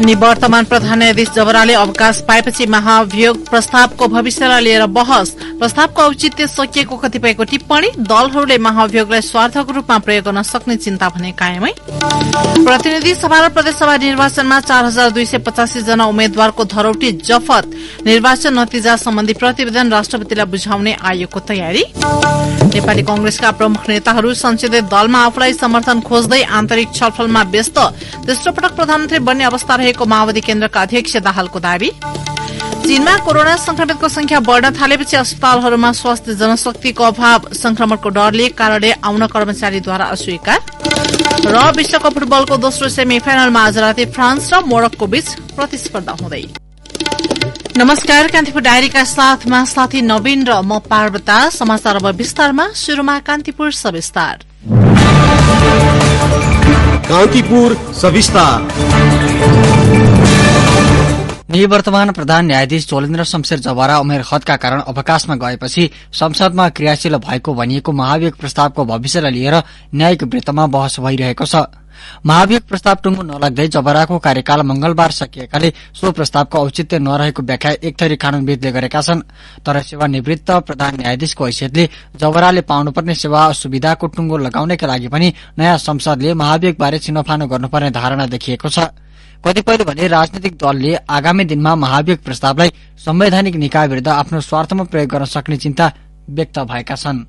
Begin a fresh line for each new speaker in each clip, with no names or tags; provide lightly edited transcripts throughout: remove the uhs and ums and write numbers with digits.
निवर्तमान प्रधान न्यायाधीश जबराले अवकाश पाएपछि महाभियोग प्रस्तावको भविष्यलाई लिएर बहस। प्रस्तावको औचित्य सकिएको कतिपयको टिप्पणी। दलहरूले महाभियोगलाई स्वार्थको रूपमा प्रयोग गर्न सक्ने चिन्ता भने कायमै। प्रतिनिधि सभा र प्रदेशसभा निर्वाचनमा 4285 जना उम्मेद्वारको धरौटी जफत। निर्वाचन नतिजा सम्बन्धी प्रतिवेदन राष्ट्रपतिलाई बुझाउने आयोगको तयारी। नेपाली कांग्रेसका प्रमुख नेताहरू संसदीय दलमा आफूलाई समर्थन खोज्दै आन्तरिक छलफलमा व्यस्त। तेस्रो पटक प्रधानमन्त्री बन्ने अवस्था रहेको माओवादी केन्द्रका अध्यक्ष दाहालको दावी। चीनमा कोरोना संक्रमितको संख्या बढ़न थालेपछि अस्पतालहरूमा स्वास्थ्य जनशक्तिको अभाव। संक्रमणको डरले कार्यालय आउन कर्मचारीद्वारा अस्वीकार। र विश्वकप फुटबलको दोस्रो सेमी फाइनलमा आज राति फ्रान्स र मोरक्को बीच प्रतिस्पर्धा हुँदै। नमस्कार, कान्तिपुर डायरीका साथमा साथी नवीन र म पार्वता। समाचार अब विस्तारमा। शुरूमा कान्तिपुर सविस्तार।
कान्तिपुर सविस्तार।
निवर्तमान प्रधान न्यायाधीश चोलेन्द्र शमशेर जबरा उमेर हदका कारण अवकाशमा गएपछि संसदमा क्रियाशील भएको भनिएको महाभियोग प्रस्तावको भविष्यलाई लिएर न्यायिक वृत्तमा बहस भइरहेको छ। महाभियोग प्रस्ताव टुङ्गो नलाग्दै जबराको कार्यकाल मंगलबार सकिएकाले सो प्रस्तावको औचित्य नरहेको व्याख्या एक थरी कानूनविदले गरेका छन्। तर सेवानिवृत्त प्रधान न्यायाधीशको हैसियतले जबराले पाउनुपर्ने सेवा सुविधाको टुङ्गो लगाउनका लागि पनि नयाँ संसदले महाभियोगबारे छिनोफानो गर्नुपर्ने धारणा देखिएको छ। कतिपयले भने राजनीतिक दलले आगामी दिनमा महाभियोग प्रस्तावलाई संवैधानिक निकाय विरुद्ध आफ्नो स्वार्थमा प्रयोग गर्न सक्ने चिन्ता व्यक्त भएका छन्।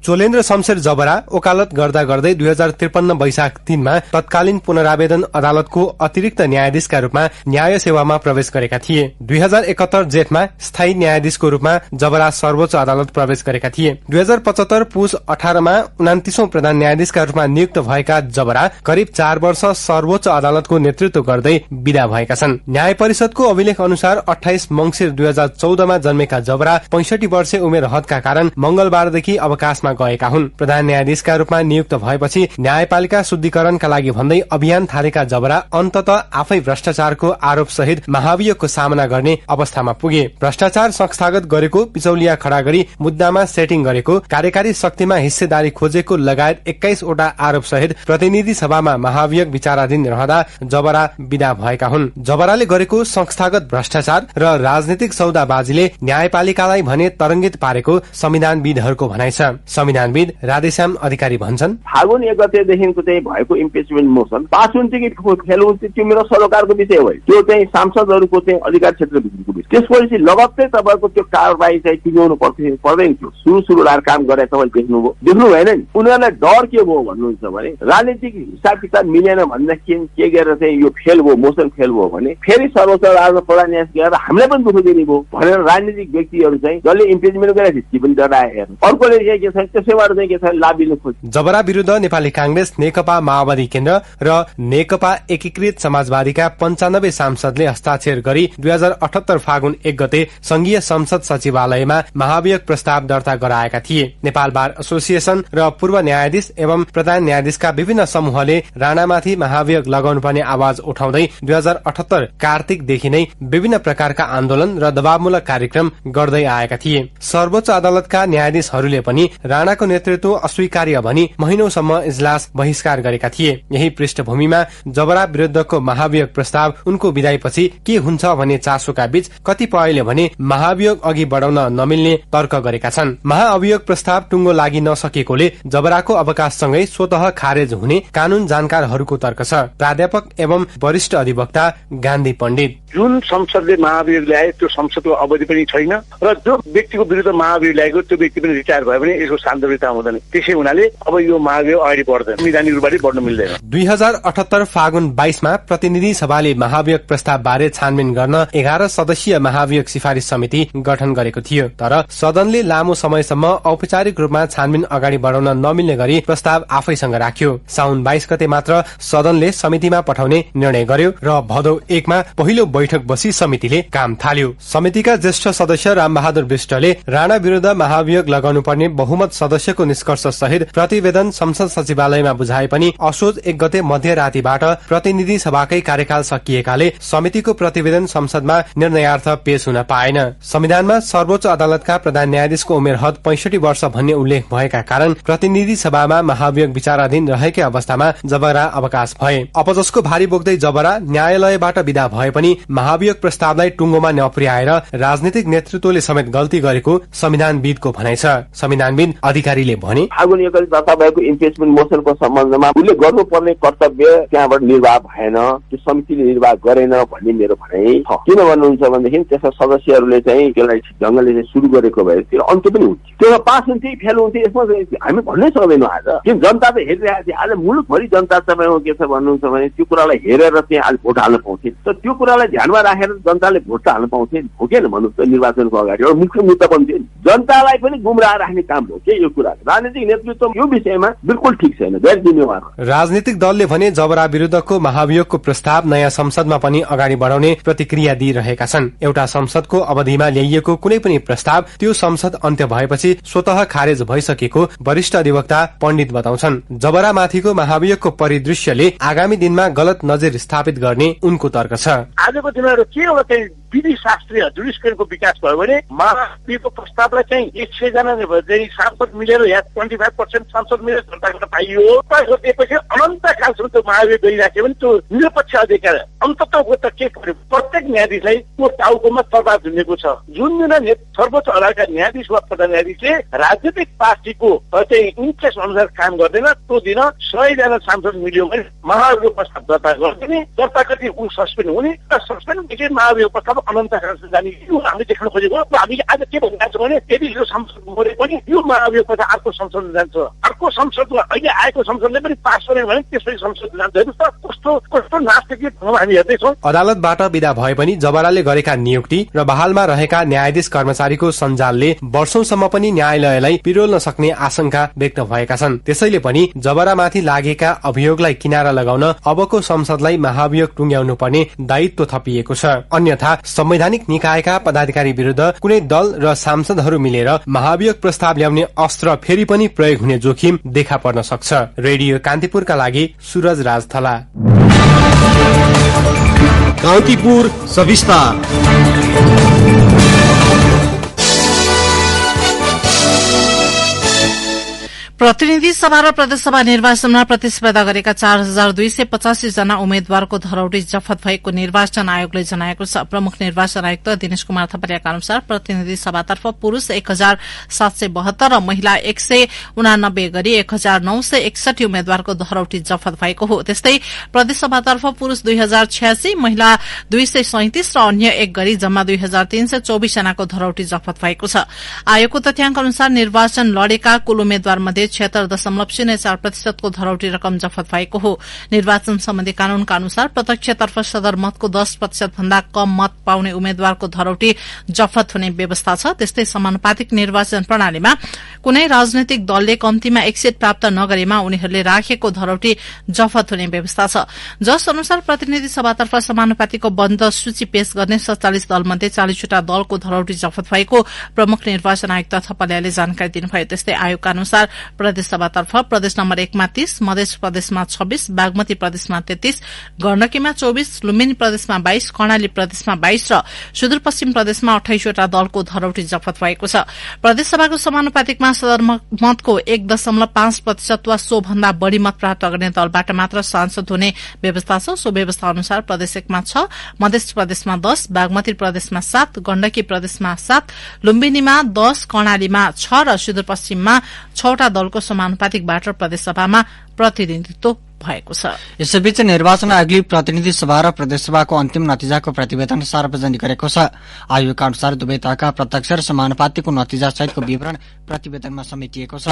चोलेन्द्र शमशेर जबरा वकालत गर्दा गर्दै 2053 वैशाख 3 मा तत्कालीन पुनरावेदन अदालतको अतिरिक्त न्यायाधीशका रूपमा न्याय सेवामा प्रवेश गरेका थिए। 2071 जेठमा स्थायी न्यायाधीशको रूपमा जबरा सर्वोच्च अदालत प्रवेश गरेका थिए। 2075 पुस 18 मा 29औं प्रधान न्यायाधीशका रूपमा नियुक्त भएका जबरा करिब 4 वर्ष सर्वोच्च अदालतको नेतृत्व गर्दै विदा भएका छन्। न्याय परिषदको अभिलेख अनुसार 28 मंसिर 2014 मा जन्मेका जबरा 65 वर्षे उमेर हदका कारण मंगलबारदेखि अवकाशमा गएका हुन्। प्रधान न्यायाधीशका रूपमा नियुक्त भएपछि न्यायपालिका शुद्धिकरणका लागि भन्दै अभियान थालेका जबरा अन्ततः आफै भ्रष्टाचारको आरोप सहित महाभियोगको सामना गर्ने अवस्थामा पुगे। भ्रष्टाचार संस्थागत गरेको, बिचौलिया खड़ा गरी मुद्दामा सेटिङ गरेको, कार्यकारी शक्तिमा हिस्सेदारी खोजेको लगायत 21 वटा आरोप सहित प्रतिनिधि सभामा महाभियोग विचाराधीन रहँदा जबरा विदा भएका हुन्। जबराले गरेको संस्थागत भ्रष्टाचार र राजनीतिक सौदाबाजीले न्यायपालिकालाई भने तरंगित पारेको संविधानविदहरूको भनाइ छ। संविधानविद राधेश्याम अधिकारी भन्छन्,
फागुन 1 गतेदेखिको चाहिँ भएको इम्पिचमेन्ट मोसन पास हुन्छ कि फेल हुन्छ त्यो मेरो सरोकारको विषय हो। त्यो चाहिँ सांसदहरूको चाहिँ अधिकार क्षेत्रभित्रको विषय। त्यसपछि लगत्तै तपाईको त्यो कारबाही चाहिँ टिकाउनु पर्दैन थियो। सुरु काम गरे तपाईले देख्नु भएन नि। उनीहरूलाई डर के भयो भन्नुहुन्छ भने राजनीतिक हिसाब किताब मिलेन भन्दा के गरेर चाहिँ यो फेल भयो, मोसन फेल भयो भने फेरि सर्वोच्च अदालतमा प्रधान न्यायाधीश गएर हामीलाई पनि दुःख दिने भयो भनेर राजनीतिक व्यक्तिहरू चाहिँ जसले इम्पिचमेन्ट गरेको थियो ती पनि डराए। अर्कोले चाहिँ के छ त्यसैबाट चाहिँ के छ लाभ लिनु खोज्छ।
जबरा विरुद्ध नेपाली कांग्रेस, नेकपा माओवादी केन्द्र र नेकपा एकीकृत समाजवादीका 95 सांसदले हस्ताक्षर गरी 2078 फागुन 1 गते संघीय संसद सचिवालयमा महाभियोग प्रस्ताव दर्ता गराएका थिए। नेपाल बार एसोसिएसन र पूर्व न्यायाधीश एवं प्रधान न्यायाधीशका विभिन्न समूहले राणामाथि महाभियोग लगाउनुपर्ने आवाज उठाउँदै 2078 कार्तिकदेखि नै विभिन्न प्रकारका आन्दोलन र दबावमूलक कार्यक्रम गर्दै आएका थिए। सर्वोच्च अदालतका न्यायाधीशहरूले पनि राणाको नेतृत्व अस्वीकार्य भनी महिनौसम्म इजलास बहिष्कार गरेका थिए। यही पृष्ठभूमिमा जबरा विरुद्धको महाभियोग प्रस्ताव उनको विदायपछि के हुन्छ भन्ने चासोका बीच कतिपयले भने महाभियोग अघि बढ़ाउन नमिल्ने तर्क गरेका छन्। महाअभियोग प्रस्ताव टुङ्गो लागि नसकेकोले जबराको अवकाशसँगै स्वतः खारेज हुने कानून जानकारहरूको तर्क छ। प्राध्यापक एवं वरिष्ठ अधिवक्ता गान्धी पण्डित,
जुन संसदले महाभियोग ल्याए त्यो संसदको अवधि पनि छैन र जो व्यक्तिको विरुद्ध महाभियोग ल्याएको त्यो व्यक्ति पनि रिटायर भयो भने यसको शान्तता हुँदैन। त्यसै हुनाले अब यो महाभियोग अगाडि बढ्दैन, संवैधानिक रूपबाट बढ्न मिल्दैन।
2078 फागुन 22 मा प्रतिनिधि सभाले महाभियोग प्रस्ताव बारे छानबिन गर्न 11 सदस्यीय महाभियोग सिफारिस समिति गठन गरेको थियो। तर सदनले लामो समयसम्म औपचारिक रूपमा छानबिन अगाडि बढाउन नमिल्ने गरी प्रस्ताव आफैसँग राख्यो। साउन 22 गते मात्र सदनले समितिमा पठाउने निर्णय गर्यो र भदौ 1 मा पहिलो बैठक बसी समितिले काम थाल्यो। समितिका ज्येष्ठ सदस्य रामबहादुर विष्टले राणा विरुद्ध महाभियोग लगाउनु पर्ने बहुमत सदस्यको निष्कर्ष सहित प्रतिवेदन संसद सचिवालयमा बुझाए पनि असोज 1 गते मध्यरातिबाट प्रतिनिधि सभाकै कार्यकाल सकिएकाले समितिको प्रतिवेदन संसदमा निर्णयार्थ पेश हुन पाएन। संविधानमा सर्वोच्च अदालतका प्रधान न्यायाधीशको उमेर हद 65 वर्ष भन्ने उल्लेख भएका कारण प्रतिनिधि सभामा महाभियोग विचाराधीन रहेकै अवस्थामा जबरा अवकाश भए। अपजसको भारी बोक्दै जबरा न्यायालयबाट विदा भए पनि महाभियोग प्रस्तावलाई टुङ्गोमा नपुर्याएर राजनीतिक नेतृत्वले समेत गल्ती गरेको संविधानविदको भनाइ छ। संविधानविद अधिकारीले भने
फागुन 1 गते दर्ता भएको इम्पिचमेन्ट मोसनको सम्बन्धमा उसले गर्नुपर्ने कर्तव्य त्यहाँबाट निर्वाह भएन, त्यो समितिले निर्वाह गरेन भन्ने मेरो भनाइ छ। किन भन्नुहुन्छ भनेदेखि त्यसका सदस्यहरूले चाहिँ त्यसलाई ढङ्गले चाहिँ सुरु गरेको भए त्यो अन्त्य पनि हुन्थ्यो, त्यसमा पास हुन्थ्यो फेल हुन्थ्यो। यसमा हामी भन्नै सक्दैनौँ आज, किन जनता त हेरिरहेको थियो। आज मुलुकभरि जनता तपाईँको के छ भन्नुहुन्छ भने त्यो कुरालाई हेरेर चाहिँ आज भोट हाल्न पाउँथे। तर त्यो कुरालाई ध्यानमा राखेर जनताले भोट हाल्न पाउँथे भोगेन भन्नुहोस् त। निर्वाचनको अगाडि एउटा मुख्य मुद्दा पनि थियो, जनतालाई पनि गुमराह राख्ने काम हो के यो कुरा। राजनीतिक नेतृत्व यो विषयमा बिल्कुल ठिक छैन, गैर जिम्मेवार।
राजनीतिक दलले भने जबरा विरुद्धको महाभियोगको प्रस्ताव नयाँ संसदमा पनि अगाडि बढाउने प्रतिक्रिया दिइरहेका छन्। एउटा संसदको अवधिमा ल्याइएको कुनै पनि प्रस्ताव त्यो संसद अन्त्य भएपछि स्वतः खारेज भइसकेको वरिष्ठ अधिवक्ता पण्डित बताउँछन्। जबरा माथिको महाभियोगको परिदृश्यले आगामी दिनमा गलत नजिर स्थापित गर्ने उनको तर्क छ।
आजको दिनमा के एउटा चाहिँ विधि शास्त्रीय जुडिसियरीको विकास भयो भने महाभियोगको प्रस्तावलाई चाहिँ 100 जना चाहिँ सांसद मिलेर या 25% सांसद मिलेर दर्ता गर्न पाइयो। त्यसपछि अनन्त कालसम्म त्यो महाभियोग गरिराख्यो भने त्यो निरपेक्ष अधिकार अन्ततः त के गर्यो, प्रत्येक न्यायाधीशलाई त्यो टाउकोमा तलवार झुन्डेको छ। जुन दिन सर्वोच्च अदालतका न्यायाधीश वा प्रधान न्यायाधीशले राजनीतिक पार्टीको चाहिँ इन्ट्रेस्ट अनुसार काम गर्दैन, त्यो दिन 100 जना सांसद मिल्यो भने महाभियोग प्रस्ताव दर्ता गरिदिने, दर्ता गरी ऊ सस्पेन्ड हुने र सस्पेन्ड महाभियोग प्रस्ताव अनन्त कालसम्म जाने। यो हामीले देख्न खोजेको। हामी आज के भनिरहेको छौँ भने यदि यो संसद मरे पनि यो महाभियोग प्रस्ताव अर्को संसदमा जान्छ, अर्को संसदमा अहिले आएको संसदले पनि पास गर्यो भने त्यसपछि संसद जान्छ। हेर्नुहोस् त कस्तो कस्तो नास्तिक ढङ्गमा हामी हेर्दैछौँ।
अदालतबाट विदा भए पनि जबराले गरेका नियुक्ति र बहालमा रहेका न्यायाधीश कर्मचारीको सञ्जालले वर्षौंसम्म पनि न्यायालयलाई पिरोल्न सक्ने आशंका व्यक्त भएका छन्। त्यसैले पनि जबरामाथि लागेका अभियोगलाई किनारा लगाउन अबको संसदलाई महाभियोग टुङ्ग्याउनु पर्ने दायित्व थपिएको छ। अन्यथा संवैधानिक निकायका पदाधिकारी विरुद्ध कुनै दल र सांसदहरू मिलेर महाभियोग प्रस्ताव ल्याउने अस्त्र फेरि पनि प्रयोग हुने जोखिम देखा पर्न सक्छ। रेडियो कान्तिपुरका लागि सूरज राजथला।
कान्तिपुर सविस्तार।
प्रतिनिधि सभा र प्रदेशसभा निर्वाचनमा प्रतिस्पर्धा गरेका 4285 जना उम्मेद्वारको धरौटी जफत भएको निर्वाचन आयोगले जनाएको छ। प्रमुख निर्वाचन आयुक्त दिनेश कुमार थपलियाका अनुसार प्रतिनिधि सभातर्फ पुरूष 1772 र महिला 189 गरी 1961 उम्मेद्वारको धरौटी जफत भएको हो। त्यस्तै प्रदेशसभातर्फ पुरूष 2086, महिला 237 र अन्य 1 गरी जम्मा 2324 जनाको धरौटी जफत भएको छ। आयोगको तथ्याङ्क अनुसार निर्वाचन लडेका कुल उम्मेद्वार मध्ये 76.04% को धरौटी रकम जफत भएको हो। निर्वाचन सम्बन्धी कानूनका अनुसार प्रत्यक्षतर्फ सदरमतको 10% भन्दा कम मत पाउने उम्मेद्वारको धरौटी जफत हुने व्यवस्था छ। त्यस्तै समानुपातिक निर्वाचन प्रणालीमा कुनै राजनैतिक दलले कम्तीमा 1 सीट प्राप्त नगरेमा उनीहरूले राखेको धरौटी जफत हुने व्यवस्था छ। जस अनुसार प्रतिनिधि सभातर्फ समानुपातिको बन्द सूची पेश गर्ने 47 दलमध्ये 40 वटा दलको धरौटी जफत भएको प्रमुख निर्वाचन आयुक्त थपलियाले जानकारी दिनुभयो। त्यस्तै आयोगका अनुसार प्रदेशसभातर्फ प्रदेश नम्बर 1 मा 30, मध्य प्रदेशमा 26, बागमती प्रदेशमा 33, गण्डकीमा 24, लुम्बिनी प्रदेशमा 22, कर्णाली प्रदेशमा 22 र सुदूरपश्चिम प्रदेशमा 28 वटा दलको धरौटी जफत भएको छ। प्रदेशसभाको समानुपातिकमा सदरमतको 1.5% वा सो भन्दा बढ़ी मत प्राप्त गर्ने दलबाट मात्र सांसद हुने व्यवस्था छ। सो व्यवस्था अनुसार प्रदेश 1 मा 6, मध्य प्रदेशमा 10, बागमती प्रदेशमा 7, गण्डकी प्रदेशमा 7, लुम्बिनीमा 10, कर्णालीमा 6 र सुदूरपश्चिममा 6 वटा दलको समानुपातिकबाट प्रदेशसभामा प्रतिनिधित्व भएको छ।
यसैबीच निर्वाचन आयोगले प्रतिनिधि सभा र प्रदेशसभाको अन्तिम नतिजाको प्रतिवेदन सार्वजनिक गरेको छ। आयोगका अनुसार दुवै तहका प्रत्यक्ष र समानुपातिकको नतिजा सहितको विवरण प्रतिवेदनमा समेटिएको छ।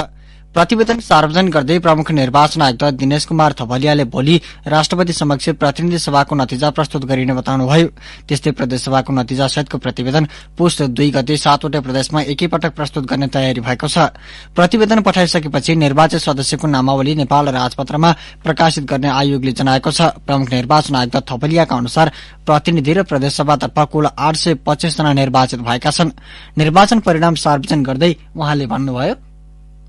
प्रतिवेदन सार्वजनिक गर्दै प्रमुख निर्वाचन आयुक्त दिनेश कुमार थपलियाले भोलि राष्ट्रपति समक्ष प्रतिनिधि सभाको नतिजा प्रस्तुत गरिने बताउनुभयो। त्यस्तै प्रदेशसभाको नतिजा सहितको प्रतिवेदन पुष 2 गते 7 वटा प्रदेशमा एकैपटक प्रस्तुत गर्ने तयारी भएको छ। प्रतिवेदन पठाइसकेपछि निर्वाचित सदस्यको नामावली नेपाल राजपत्रमा प्रकाशित गर्ने आयोगले जनाएको छ। प्रमुख निर्वाचन आयुक्त थपलियाका अनुसार प्रतिनिधि र प्रदेशसभातर्फ कुल 825 जना निर्वाचित भएका छन्। निर्वाचन परिणाम सार्वजनिक गर्दै उहाँले भन्नुभयो,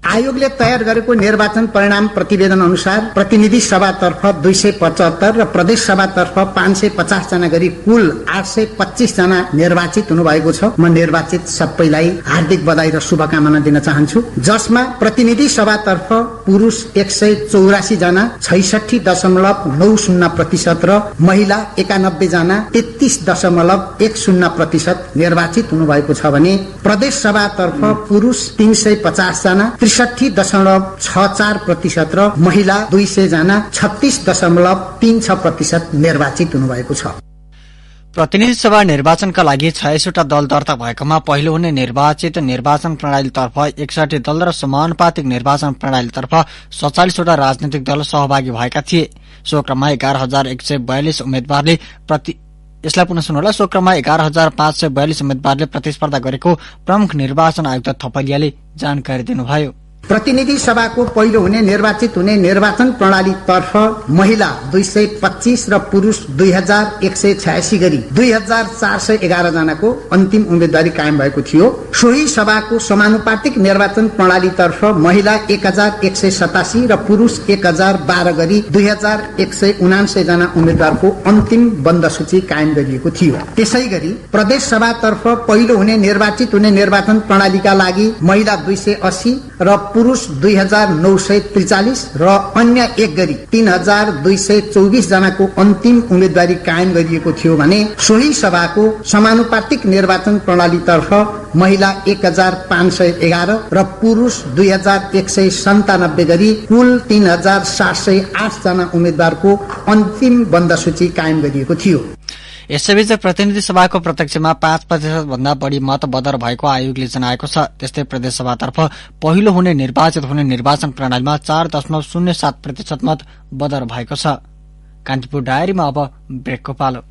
आयोगले तयार गरेको निर्वाचन परिणाम प्रतिवेदन अनुसार प्रतिनिधि सभातर्फ 275 र प्रदेश सभातर्फ 550 जना गरी कुल 825 जना निर्वाचित हुनुभएको छ। म निर्वाचित सबैलाई हार्दिक बधाई र शुभकामना दिन चाहन्छु, जसमा प्रतिनिधि सभातर्फ पुरुष 184 जना 66.90% र महिला 91 जना 33.10% निर्वाचित हुनुभएको छ भने प्रदेश सभातर्फ पुरुष 350 जना 63.64% र महिला 200 जना 36.36% निर्वाचित हुनुभएको छ।
प्रतिनिधि सभा निर्वाचनका लागि 26 वटा दल दर्ता भएकोमा पहिलो हुने निर्वाचित निर्वाचन प्रणालीतर्फ 61 दल र समानुपातिक निर्वाचन प्रणालीतर्फ 47 वटा राजनैतिक दल सहभागी भएका थिए। सो क्रममा 11,142 उम्मेद्वारले यसलाई पुनः सुन्नुहोला। सो क्रममा 11,542 उम्मेद्वारले प्रतिस्पर्धा गरेको प्रमुख निर्वाचन आयुक्त थपलियाले जानकारी दिनुभयो।
प्रतिनिधि सभाको पहिलो हुने निर्वाचित हुने निर्वाचन प्रणालीतर्फ महिला 225 र पुरुष 2186 गरी 2411 जनाको अन्तिम उम्मेदवारी कायम भएको थियो। सोही सभाको समानुपातिक निर्वाचन प्रणालीतर्फ महिला 1187 र पुरुष 1012 गरी 2179 जना उम्मेद्वारको अन्तिम बन्द सूची कायम गरिएको थियो। त्यसै गरी प्रदेश सभातर्फ पहिलो हुने निर्वाचित हुने निर्वाचन प्रणालीका लागि महिला 280 र पुरुष 2943 र अन्य एक गरी 3224 जनाको अन्तिम उम्मेदवारी कायम गरिएको थियो भने सोही सभाको समानुपातिक निर्वाचन प्रणालीतर्फ महिला 1511 र पुरुष 2197 गरी कुल 3708 जना उम्मेदवारको अन्तिम बन्द सूची कायम गरिएको थियो।
यसैबीच प्रतिनिधि सभाको प्रत्यक्षमा 5% भन्दा बढ़ी मत बदर भएको आयोगले जनाएको छ। त्यस्तै प्रदेश सभातर्फ पहिलो हुने निर्वाचित हुने निर्वाचन प्रणालीमा 4.07% मत बदर भएको छ। कान्तिपुर डायरीमा अब ब्रेकको पालो।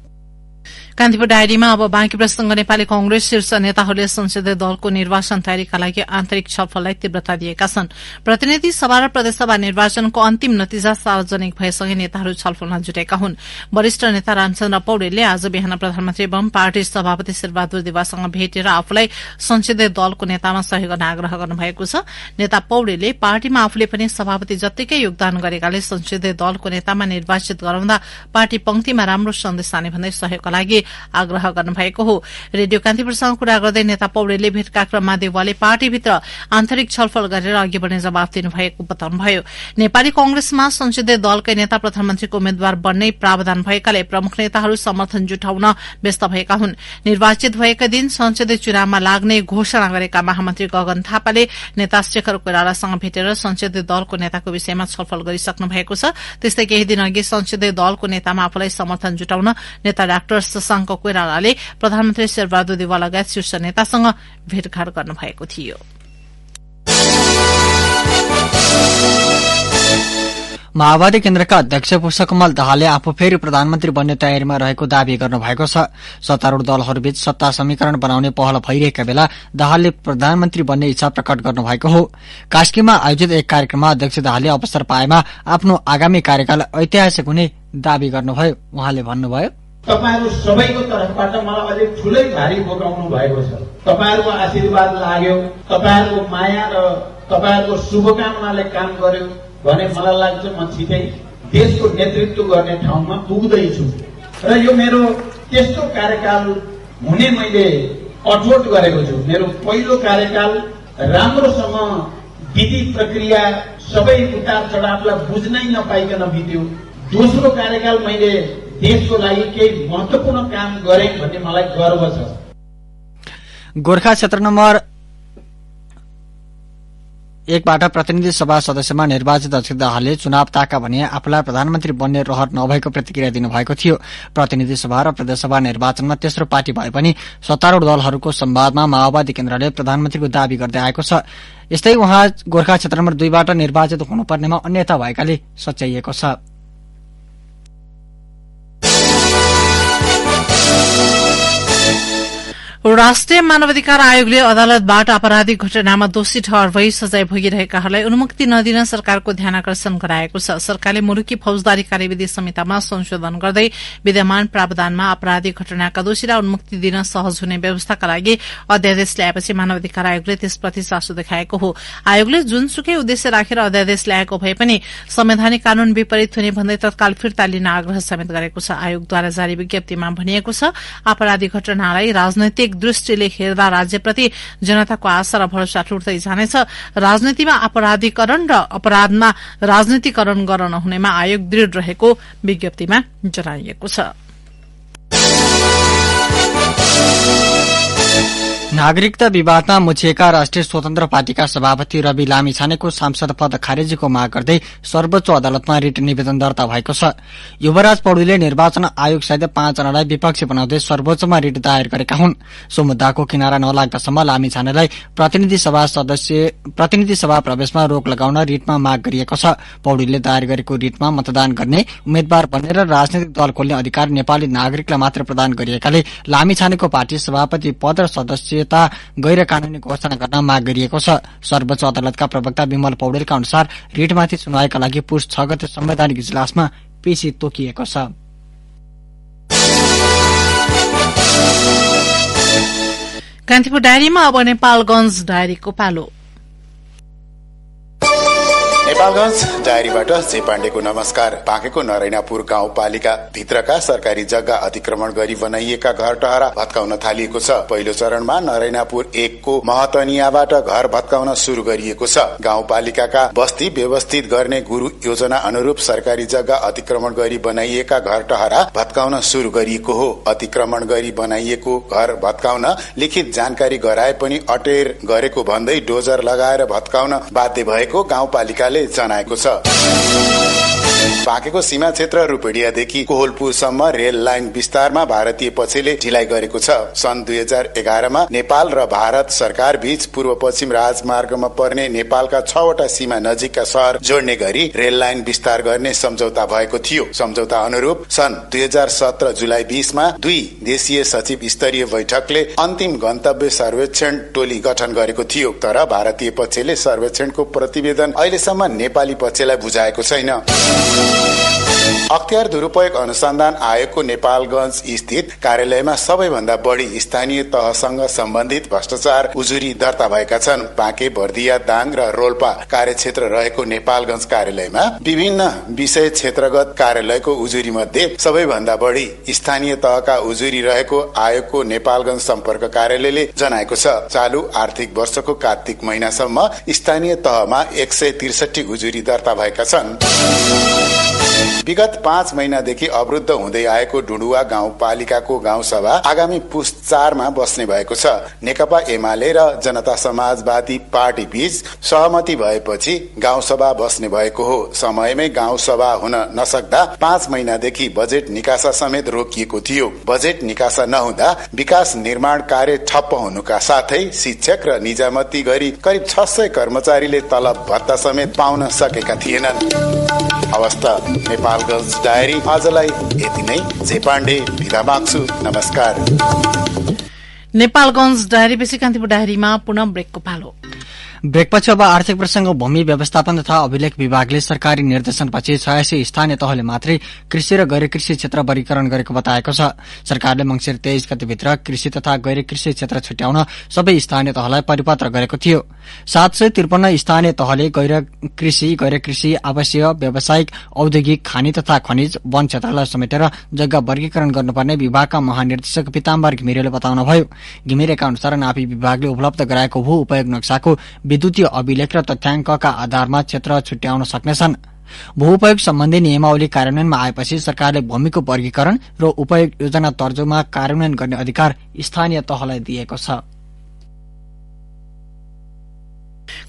कान्तिपुर डायरीमा अब बाँकी प्रसंग। नेपाली कंग्रेस शीर्ष नेताहरूले संसदीय दलको निर्वाचन तयारीका लागि आन्तरिक छलफललाई तीव्रता दिएका छन्। प्रतिनिधि सभा र प्रदेशसभा निर्वाचनको अन्तिम नतिजा सार्वजनिक भएसँगै नेताहरू छलफलमा जुटेका हुन्। वरिष्ठ नेता रामचन्द्र पौडेलले आज बिहान प्रधानमन्त्री एवं पार्टी सभापति शेरबहादुर देउवासँग भेटेर आफूलाई संसदीय दलको नेतामा सहयोग गर्न आग्रह गर्नुभएको छ। नेता पौडेलले पार्टीमा आफूले पनि सभापति जत्तिकै योगदान गरेकाले संसदीय दलको नेतामा निर्वाचित गराउँदा पार्टी पंक्तिमा राम्रो सन्देश आने भन्दै सहयोगका लागि आग्रह गर्नुभएको हो। रेडियो कान्तिपुरसँग कुरा गर्दै नेता पौडेलले भेटका क्रममा देउवाले पार्टीभित्र आन्तरिक छलफल गरेर अघि बढ़ने जवाब दिनुभएको बताउनुभयो। नेपाली कंग्रेसमा संसदीय दलकै नेता प्रधानमन्त्रीको उम्मेद्वार बन्ने प्रावधान भएकाले प्रमुख नेताहरू समर्थन जुटाउन व्यस्त भएका हुन्। निर्वाचित भएका दिन संसदीय चुनावमा लाग्ने घोषणा गरेका महामन्त्री गगन थापाले नेता शेखर कोइरालासँग भेटेर संसदीय दलको नेताको विषयमा छलफल गरिसक्नु भएको छ। त्यस्तै केही दिन अघि संसदीय दलको नेतामा आफूलाई समर्थन जुटाउन नेता डाक्टर शशाङ्क कोइरालाले प्रधानमन्त्री शेरबहादुर देउवा लगायत शीर्ष नेतासँग भेटघाट गर्नुभएको थियो।
माओवादी केन्द्रका अध्यक्ष पुष्पकमल दाहालले आफू फेरि प्रधानमन्त्री बन्ने तयारीमा रहेको दावी गर्नुभएको छ। सत्तारूढ़ दलहरूबीच सत्ता समीकरण बनाउने पहल भइरहेका बेला दाहालले प्रधानमन्त्री बन्ने इच्छा प्रकट गर्नुभएको हो। कास्कीमा आयोजित एक कार्यक्रममा अध्यक्ष दाहालले अवसर पाएमा आफ्नो आगामी कार्यकाल ऐतिहासिक हुने दावी गर्नुभयो। उहाँले भन्नुभयो,
तपाईहरु सबैको तर्फबाट मलाई अझै ठूलै भारी बोकाउनु भएको छ। तपाईहरुको आशीर्वाद लाग्यो, तपाईहरुको माया र तपाईहरुको शुभकामनाले काम गर्यो भने मलाई लाग्छ म छिटै देशको नेतृत्व गर्ने ठाउँमा पुग्दैछु र यो मेरो त्यस्तो कार्यकाल हुने मैले अठोट गरेको छु। मेरो पहिलो कार्यकाल राम्रोसँग विधि प्रक्रिया सबै उतार चढावलाई बुझ्नै नपाइकन बित्यो। दोस्रो कार्यकाल मैले देशको लागि केही महत्वपूर्ण काम गरे भन्ने मलाई गर्व छ।
गोर्खा क्षेत्र नम्बर 1 बाट प्रतिनिधि सभा सदस्यमा निर्वाचित अध्यक्ष दाहालले चुनाव ताका भने आफूलाई प्रधानमन्त्री बन्ने रहर नभएको प्रतिक्रिया दिनुभएको थियो। प्रतिनिधि सभा र प्रदेशसभा निर्वाचनमा तेस्रो पार्टी भए पनि सत्तारूढ़ दलहरूको संवादमा माओवादी केन्द्रले प्रधानमन्त्रीको दावी गर्दै आएको छ। यस्तै उहाँ गोर्खा क्षेत्र नम्बर 2 बाट निर्वाचित हुनुपर्नेमा अन्यथा भएकाले सच्याइएको छ।
राष्ट्रिय मानवाधिकार आयोगले अदालतबाट आपराधिक घटनामा दोषी ठहर भई सजाय भोगिरहेकाहरूलाई उन्मुक्ति नदिन सरकारको ध्यानाकर्षण गराएको छ। सरकारले मुलुकी फौजदारी कार्यविधि संहितामा संशोधन गर्दै विद्यमान प्रावधानमा आपराधिक घटनाका दोषीलाई उन्मुक्ति दिन सहज हुने व्यवस्थाका लागि अध्यादेश ल्याएपछि मानवाधिकार आयोगले त्यसप्रति चासो देखाएको हो। आयोगले जुनसुकै उद्देश्य राखेर अध्यादेश ल्याएको भए पनि संवैधानिक कानून विपरीत हुने भन्दै तत्काल फिर्ता लिन आग्रह समेत गरेको छ। आयोगद्वारा जारी विज्ञप्तिमा भनिएको छ, आपराधिक घटनालाई राजनैतिक दृष्टिले हेर्दा राज्यप्रति जनताको आशा र भरोसा टुट्दै जानेछ। राजनीतिमा अपराधीकरण र अपराधमा राजनीतिकरण गर्न नहुनेमा आयोग दृढ़ रहेको विज्ञप्तिमा जनाइएको छ।
नागरिकता विवादमा मुछिएका राष्ट्रिय स्वतन्त्र पार्टीका सभापति रवि लामिछानेको सांसद पद खारेजीको माग गर्दै सर्वोच्च अदालतमा रिट निवेदन दर्ता भएको छ। युवराज पौडेलले निर्वाचन आयोग सहित 5 जनालाई विपक्षी बनाउँदै सर्वोच्चमा रिट दायर गरेका हुन्। सो मुद्दाको किनारा नलाग्दासम्म लामिछानेलाई प्रतिनिधि सभा प्रवेशमा रोक लगाउन रिटमा माग गरिएको छ। पौडेलले दायर गरेको रिटमा मतदान गर्ने, उम्मेद्वार बन्ने र राजनैतिक दल खोल्ने अधिकार नेपाली नागरिकलाई मात्र प्रदान गरिएकाले लामिछानेको पार्टी सभापति पद र सदस्य गैर कानूनी घोषणा गर्न माग गरिएको छ। सर्वोच्च अदालतका प्रवक्ता विमल पौडेलका अनुसार रिटमाथि सुनवाईका लागि पुष 6 गते संवैधानिक इजलासमा पेशी तोकिएको छ।
कान्तिपुर डायरीमा अब नेपालगंज डायरीको पालो।
नेपालगंज डायरीबाट जे पाण्डेको नमस्कार। पाकेको नरैनापुर गाउँपालिका भित्रका सरकारी जग्गा अतिक्रमण गरी बनाइएका घर टहरा भत्काउन थालिएको छ। पहिलो चरणमा नरैनापुर 1 को महतनियाबाट घर भत्काउन शुरू गरिएको छ। गाउँपालिकाका बस्ती व्यवस्थित गर्ने गुरु योजना अनुरूप सरकारी जग्गा अतिक्रमण गरी बनाइएका घर टहरा भत्काउन शुरू गरिएको हो। अतिक्रमण गरी बनाइएको घर भत्काउन लिखित जानकारी गराए पनि अटेर गरेको भन्दै डोजर लगाएर भत्काउन बाध्य भएको गाउँपालिकाले जनाएको छ। पाकेको सीमा क्षेत्र रूपेडियादेखि कोहलपुरसम्म रेल लाइन विस्तारमा भारतीय पक्षले ढिलाइ गरेको छ। सन् 2011 मा नेपाल र भारत सरकार बीच पूर्व पश्चिम राजमार्गमा पर्ने नेपालका 6 वटा सीमा नजिकका शहर जोड्ने गरी रेल लाइन विस्तार गर्ने सम्झौता भएको थियो। सम्झौता अनुरूप सन् 2017 जुलाई 20 मा 2 देशीय सचिव स्तरीय बैठकले अन्तिम गन्तव्य सर्वेक्षण टोली गठन गरेको थियो। तर भारतीय पक्षले सर्वेक्षणको प्रतिवेदन अहिलेसम्म नेपाली पक्षलाई बुझाएको छैन। अख्तियार दुरूपयोग अनुसन्धान आयोगको नेपालगंज स्थित कार्यालयमा सबैभन्दा बढ़ी स्थानीय तहसँग सम्बन्धित भ्रष्टाचार उजुरी दर्ता भएका छन्। पाके, बर्दिया, दाङ र रोल्पा कार्यक्षेत्र रहेको नेपालगंज कार्यालयमा विभिन्न विषय क्षेत्रगत कार्यालयको उजुरी मध्ये सबैभन्दा बढ़ी स्थानीय तहका उजुरी रहेको आयोगको नेपालगंज सम्पर्क कार्यालयले जनाएको छ। चालू आर्थिक वर्षको कार्तिक महिनासम्म स्थानीय तहमा 163 उजुरी दर्ता भएका छन्। विगत 5 महिनादेखि अवरुद्ध हुँदै आएको डुडुवा गाउँपालिकाको गाउँसभा आगामी पुष 4 मा बस्ने भएको छ। नेकपा एमाले र जनता समाजवादी पार्टी बीच सहमति भएपछि गाउँसभा बस्ने भएको हो। समयमै गाउँसभा हुन नसक्दा 5 महिनादेखि बजेट निकासा समेत रोकिएको थियो। बजेट निकासा नहुँदा विकास निर्माण कार्य ठप्प हुनुका साथै शिक्षक र निजामती गरी करिब 600 कर्मचारीले तलब भत्ता समेत पाउन सकेका थिएनन्। अवस्था नेपालगंज डायरी आजलाई यति नै। जे पाण्डे बिदा माग्छु। नमस्कार।
नेपालगंज डायरीपछि कान्तिपुर डायरीमा पुनः ब्रेकको पालो।
ब्रेकपछि अब आर्थिक प्रसंग भूमि व्यवस्थापन तथा अभिलेख विभागले सरकारी निर्देशनपछि 86 स्थानीय तहले मात्रै कृषि र गैर कृषि क्षेत्र वर्गीकरण गरेको बताएको छ। सरकारले मङ्सिर 23 गतेभित्र कृषि तथा गैर कृषि क्षेत्र छुट्याउन सबै स्थानीय तहलाई परिपत्र गरेको थियो। 753 स्थानीय तहले गैर कृषि, आवासीय, व्यावसायिक, औद्योगिक, खानी तथा खनिज, वन क्षेत्रलाई समेटेर जग्गा वर्गीकरण गर्नुपर्ने विभागका महानिर्देशक पीताम्बर घिमिरेले बताउनुभयो। घिमिरेका अनुसार नापी विभागले उपलब्ध गराएको भू उपयोग नक्साको विद्युतीय अभिलेख र तथ्याङ्कका आधारमा क्षेत्र छुट्याउन सक्नेछन्। भू उपयोग सम्बन्धी नियमावली कार्यान्वयनमा आएपछि सरकारले भूमिको वर्गीकरण र उपयोग योजना तर्जुमा कार्यान्वयन गर्ने अधिकार स्थानीय तहलाई दिएको छ।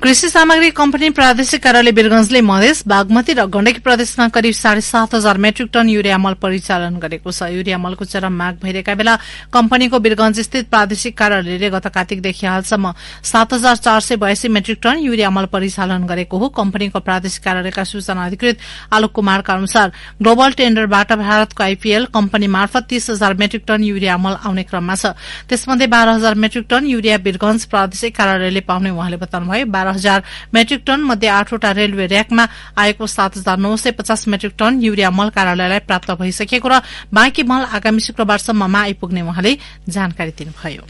कृषि सामग्री कम्पनी प्रादेशिक कार्यालय वीरगंजले मधेस बागमती र गण्डकी प्रदेशमा करिब 7,500 मेट्रिक टन युरिया मल परिचालन गरेको छ। युरिया मलको चरम माग भइरहेका बेला कम्पनीको वीरगंज स्थित प्रादेशिक कार्यालयले गत कार्तिकदेखि हालसम्म 7,482 मेट्रिक टन युरिया मल परिचालन गरेको हो। कम्पनीको प्रादेशिक कार्यालयका सूचना अधिकृत आलोक कुमारका अनुसार ग्लोबल टेन्डरबाट भारतको आईपीएल कम्पनी मार्फत 30,000 मेट्रिक टन युरिया मल आउने क्रममा छ। त्यसमध्ये 12,000 मेट्रिक टन युरिया वीरगंज प्रादेशिक कार्यालयले पाउने उहाँले बताउनुभयो। 12,000 मेट्रिक टन मध्ये 8वटा रेलवे र्याकमा आएको 7,950 मेट्रिक टन युरिया मल कार्यालयलाई प्राप्त भइसकेको र बाँकी मल आगामी शुक्रबारसम्ममा आइपुग्ने उहाँले जानकारी दिनुभयो।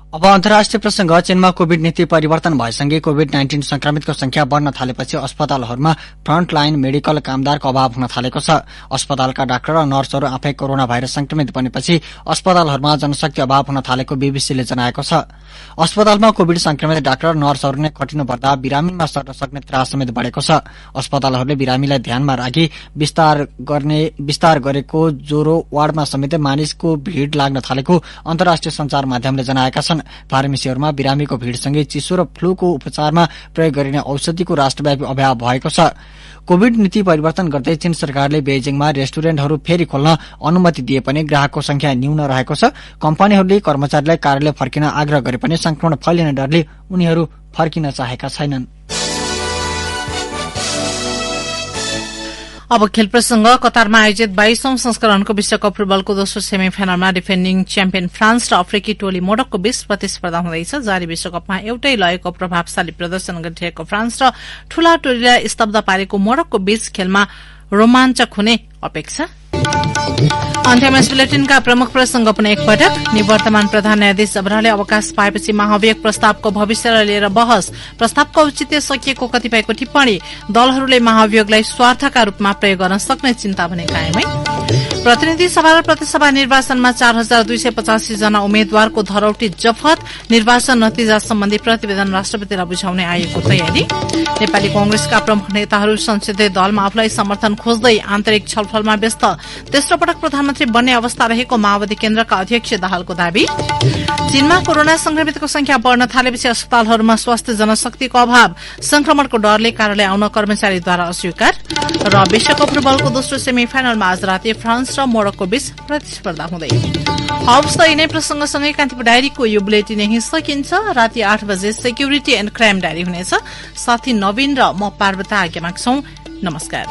अब अन्तर्राष्ट्रिय प्रसंग। चीनमा कोविड नीति परिवर्तन भएसँगै कोविड-19 संक्रमितको संख्या बढ़न थालेपछि अस्पतालहरूमा फ्रन्टलाइन मेडिकल कामदारको अभाव हुन थालेको छ। अस्पतालका डाक्टर र नर्सहरू आफै कोरोना भाइरस संक्रमित बनेपछि अस्पतालहरूमा जनशक्ति अभाव हुन थालेको बीबीसीले जनाएको छ। अस्पतालमा कोविड संक्रमित डाक्टर र नर्सहरू नै खटिनु पर्दा बिरामीमा सर्न सक्ने त्रास समेत बढ़ेको छ। अस्पतालहरूले बिरामीलाई ध्यानमा राखी विस्तार गरेको ज्वरो वार्डमा समेत मानिसको भीड़ लाग्न थालेको अन्तर्राष्ट्रिय संचार माध्यमले जनाएका छन्। फार्मेसीहरूमा बिरामीको भीड़सँगै चिसो र फ्लूको उपचारमा प्रयोग गरिने औषधिको राष्ट्रव्यापी अभाव भएको छ। कोविड नीति परिवर्तन गर्दै चीन सरकारले बेजिङमा रेस्टुरेन्टहरू फेरि खोल्न अनुमति दिए पनि ग्राहकको संख्या न्यून रहेको छ। कम्पनीहरूले कर्मचारीलाई कार्यालय फर्किन आग्रह गरे पनि संक्रमण फैलिने डरले उनीहरू फर्किन चाहेका छैनन्।
अब खेल प्रसंग। कतारमा आयोजित 22औं संस्करणको विश्वकप फुटबलको दोस्रो सेमी फाइनलमा डिफेन्डिङ च्याम्पियन फ्रान्स र अफ्रिकी टोली मोरक्को बीच प्रतिस्पर्धा हुँदैछ। जारी विश्वकपमा एउटै लयको प्रभावशाली प्रदर्शन गरिरहेको फ्रान्स र ठूला टोलीलाई स्तब्ध पारेको मोरक्को बीच खेलमा रोमाञ्चक हुने अपेक्षा। अन्त्यमा बुलेटिनका प्रमुख प्रसंग पनि एकपटक। निवर्तमान प्रधान न्यायाधीश जबराले अवकाश पाएपछि महाभियोग प्रस्तावको भविष्यलाई लिएर बहस। प्रस्तावको औचित्य सकिएको कतिपयको टिप्पणी। दलहरूले महाभियोगलाई स्वार्थका रूपमा प्रयोग गर्न सक्ने चिन्ता भने कायमै। प्रतिनिधि सभा र प्रतिसभा निर्वाचनमा 4,285 जना उम्मेद्वारको धरौटी जफत। निर्वाचन नतिजा सम्बन्धी प्रतिवेदन राष्ट्रपतिलाई बुझाउने आयोगको तयारी। नेपाली कांग्रेसका प्रमुख नेताहरू संसदीय दलमा आफूलाई समर्थन खोज्दै आन्तरिक छलफलमा व्यस्त। तेस्रो पटक प्रधानमन्त्री बन्ने अवस्था रहेको माओवादी केन्द्रका अध्यक्ष दाहालको दावी। चीनमा कोरोना संक्रमितको संख्या बढ़न थालेपछि अस्पतालहरूमा स्वास्थ्य जनशक्तिको अभाव। संक्रमणको डरले कार्यालय आउन कर्मचारीद्वारा अस्वीकार। र विश्वकप फुटबलको दोस्रो सेमी फाइनलमा आज राति फ्रान्स र मोरक्को बीच प्रतिस्पर्धा हुँदै। हवस् त यिनै प्रसंगसँगै कान्तिपुर डायरीको यो बुलेटिन यही सकिन्छ। राति 8 बजे सेक्युरिटी एण्ड क्राइम डायरी हुनेछ। साथी नवीन र म पार्वता आज्ञा माग्छौं। नमस्कार।